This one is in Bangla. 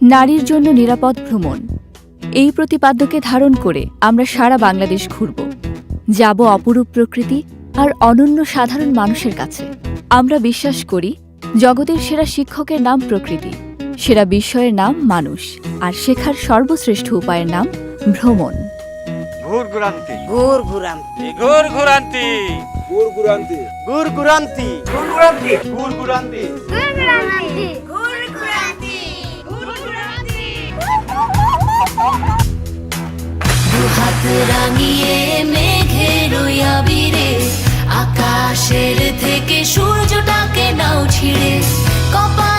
নারীর জন্য নিরাপদ ভ্রমণ। এই প্রতিপাদ্যকে ধারণ করে আমরা সারা বাংলাদেশ ঘুরব, যাব অপরূপ প্রকৃতি আর অনন্য সাধারণ মানুষের কাছে। আমরা বিশ্বাস করি জগতের সেরা শিক্ষকের নাম প্রকৃতি, সেরা বিষয়ের নাম মানুষ, আর শেখার সর্বশ্রেষ্ঠ উপায়ের নাম ভ্রমণ। ঘুরঘুরান্তি ঘুরঘুরান্তি ঘুরঘুরান্তি ঘুরঘুরান্তি ঘুরঘুরান্তি ঘুরঘুরান্তি ঘুরঘুরান্তি দুহাত রাঙিয়ে মেঘের আবিরে আকাশের থেকে সূর্যটাকে নাও ছিঁড়ে কপাল